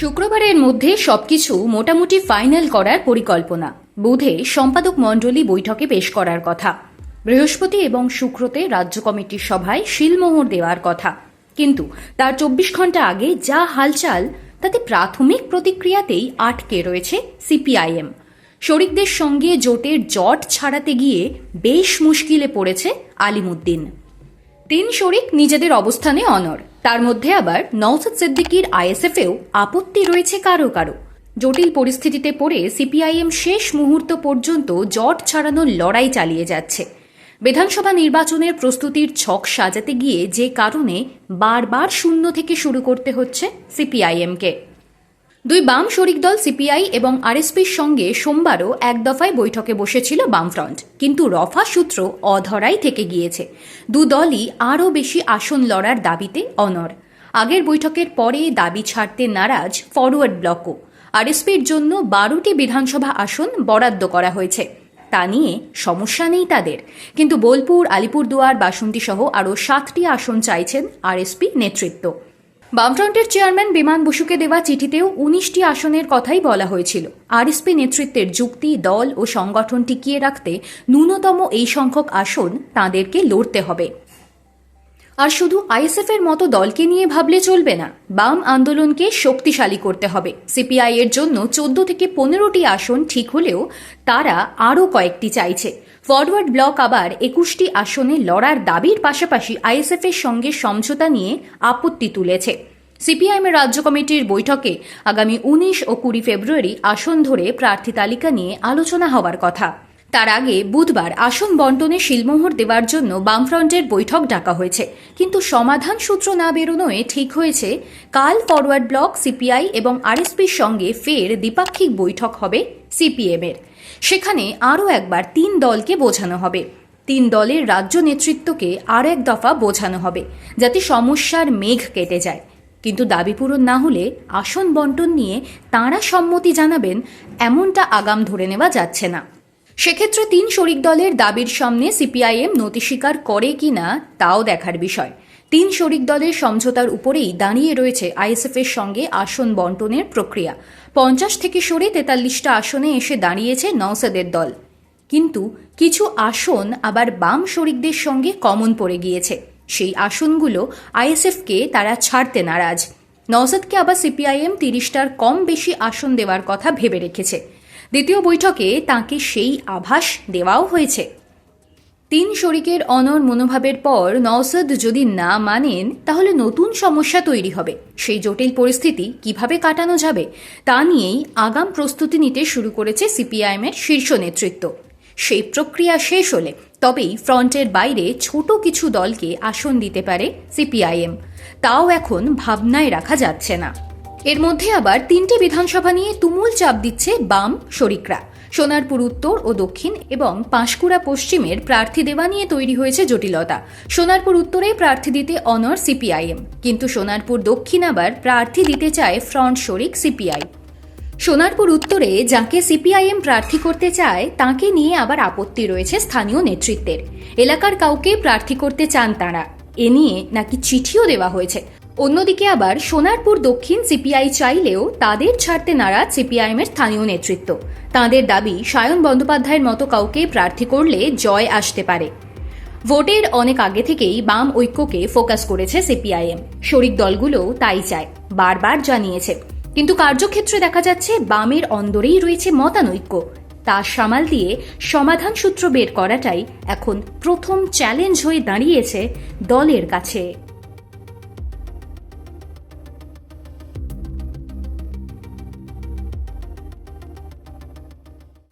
শুক্রবারের মধ্যে সবকিছু মোটামুটি ফাইনাল করার পরিকল্পনা। বুধে সম্পাদক মণ্ডলী বৈঠকে পেশ করার কথা। বৃহস্পতি এবং শুক্রতে রাজ্য কমিটির সভায় শিলমোহর দেওয়ার কথা। কিন্তু তার 24 ঘন্টা আগে যা হালচাল, তাতে প্রাথমিক প্রতিক্রিয়াতেই আটকে রয়েছে সিপিআইএম। শরিকদের সঙ্গে জোটের জট ছাড়াতে গিয়ে বেশ মুশকিলে পড়েছে আলিমুদ্দিন। 3 শরিক নিজেদের অবস্থানে অনড়। তার মধ্যে আবার নওশাদ সিদ্দিকীর আইএসএফেও আপত্তি রয়েছে কারো কারো। জটিল পরিস্থিতিতে পড়ে সিপিআইএম শেষ মুহূর্ত পর্যন্ত জট ছাড়ানোর লড়াই চালিয়ে যাচ্ছে। বিধানসভা নির্বাচনের প্রস্তুতির ছক সাজাতে গিয়ে যে কারণে বারবার শূন্য থেকে শুরু করতে হচ্ছে সিপিআইএমকে। 2 বাম শরিক দল সিপিআই এবং আরএসপির সঙ্গে সোমবারও এক দফায় বৈঠকে বসেছিল বামফ্রন্ট, কিন্তু রফা সূত্র অধরাই থেকে গিয়েছে। 2 দলই আরও বেশি আসন লড়ার দাবিতে অনড়। আগের বৈঠকের পরে দাবি ছাড়তে নারাজ ফরওয়ার্ড ব্লকও। আরএসপির জন্য 12টি বিধানসভা আসন বরাদ্দ করা হয়েছে, তা নিয়ে সমস্যা নেই তাদের। কিন্তু বোলপুর, আলিপুরদুয়ার, বাসন্তী সহ আরও 7টি আসন চাইছেন আরএসপি নেতৃত্ব। বামফ্রন্টের চেয়ারম্যান বিমান বসুকে দেওয়া চিঠিতেও 19টি আসনের কথাই বলা হয়েছিল। আরএসপি নেতৃত্বের যুক্তি, দল ও সংগঠন টিকিয়ে রাখতে ন্যূনতম এই সংখ্যক আসন তাঁদেরকে লড়তে হবে। আর শুধু আইএসএফ এর মতো দলকে নিয়ে ভাবলে চলবে না, বাম আন্দোলনকে শক্তিশালী করতে হবে। সিপিআই এর জন্য 14 থেকে 15টি আসন ঠিক হলেও তারা আরও কয়েকটি চাইছে। ফরওয়ার্ড ব্লক আবার 21টি আসনে লড়ার দাবির পাশাপাশি আইএসএফ এর সঙ্গে সমঝোতা নিয়ে আপত্তি তুলেছে। সিপিআইএমের রাজ্য কমিটির বৈঠকে আগামী 19 ও 20 ফেব্রুয়ারি আসন ধরে প্রার্থী তালিকা নিয়ে আলোচনা হওয়ার কথা। তার আগে বুধবার আসন বন্টনে শিলমোহর দেওয়ার জন্য বামফ্রন্টের বৈঠক ডাকা হয়েছে, কিন্তু সমাধান সূত্র না বেরোনোয় ঠিক হয়েছে কাল ফরওয়ার্ড ব্লক, সিপিআই এবং আরএসপির সঙ্গে ফের দ্বিপাক্ষিক বৈঠক হবে সিপিএমের। সেখানে আরও একবার 3 দলকে বোঝানো হবে। 3 দলের রাজ্য নেতৃত্বকে আর এক দফা বোঝানো হবে, যাতে সমস্যার মেঘ কেটে যায়। কিন্তু দাবি পূরণ না হলে আসন বন্টন নিয়ে তাঁরা সম্মতি জানাবেন, এমনটা আগাম ধরে নেওয়া যাচ্ছে না। সেক্ষেত্রে 3 শরিক দলের দাবির সামনে সিপিআইএম নতি স্বীকার করে কিনা তাও দেখার বিষয়। 3 শরিক দলের সমঝোতার উপরেই দাঁড়িয়ে রয়েছে আইএসএফ এর সঙ্গে আসন বন্টনের প্রক্রিয়া। 50 থেকে সরে 43টা আসনে এসে দাঁড়িয়েছে নওশাদের দল। কিন্তু কিছু আসন আবার বাম শরিকদের সঙ্গে কমন পড়ে গিয়েছে। সেই আসনগুলো আইএসএফকে তারা ছাড়তে নারাজ। নওশাদকে আবার সিপিআইএম 30টার কম বেশি আসন দেওয়ার কথা ভেবে রেখেছে। দ্বিতীয় বৈঠকে তাঁকে সেই আভাস দেওয়াও হয়েছে। 3 শরিকের অনড় মনোভাবের পর নওশাদ যদি না মানেন, তাহলে নতুন সমস্যা তৈরি হবে। সেই জটিল পরিস্থিতি কিভাবে কাটানো যাবে তা নিয়েই আগাম প্রস্তুতি নিতে শুরু করেছে সিপিআইএমের শীর্ষ নেতৃত্ব। সেই প্রক্রিয়া শেষ হলে তবেই ফ্রন্টের বাইরে ছোট কিছু দলকে আসন দিতে পারে সিপিআইএম। তাও এখন ভাবনায় রাখা যাচ্ছে না। এর মধ্যে আবার 3টে বিধানসভা নিয়ে তুমুল চাপ দিচ্ছে বাম শরিকরা। সোনারপুর উত্তর ও দক্ষিণ এবং পাঁশকুড়া পশ্চিমের প্রার্থী দেওয়া নিয়ে তৈরি হয়েছে জটিলতা। সোনারপুর উত্তরে প্রার্থী দিতে অনড় সিপিআইএম, কিন্তু সোনারপুর দক্ষিণ আবার প্রার্থী দিতে চায় ফ্রন্ট শরিক সিপিআই। সোনারপুর উত্তরে যাকে সিপিআইএম প্রার্থী করতে চায় তাকে নিয়ে আবার আপত্তি রয়েছে স্থানীয় নেতৃত্বের। এলাকার কাউকে প্রার্থী করতে চান তাঁরা, এ নিয়ে নাকি চিঠিও দেওয়া হয়েছে। অন্যদিকে আবার সোনারপুর দক্ষিণ সিপিআই চাইলেও তাদের ছাড়তে নারাজ সিপিআইএমের স্থানীয় নেতৃত্ব। তাঁদের দাবি, সায়ন বন্দ্যোপাধ্যায়ের মতো কাউকে প্রার্থী করলে জয় আসতে পারে। ভোটের অনেক আগে থেকেই বাম ঐক্যকে ফোকাস করেছে সিপিআইএম। শরিক দলগুলোও তাই চায়, বারবার জানিয়েছে। কিন্তু কার্যক্ষেত্রে দেখা যাচ্ছে বামের অন্দরেই রয়েছে মতানৈক্য। তা সামাল দিয়ে সমাধান সূত্র বের করাটাই এখন প্রথম চ্যালেঞ্জ হয়ে দাঁড়িয়েছে দলের কাছে।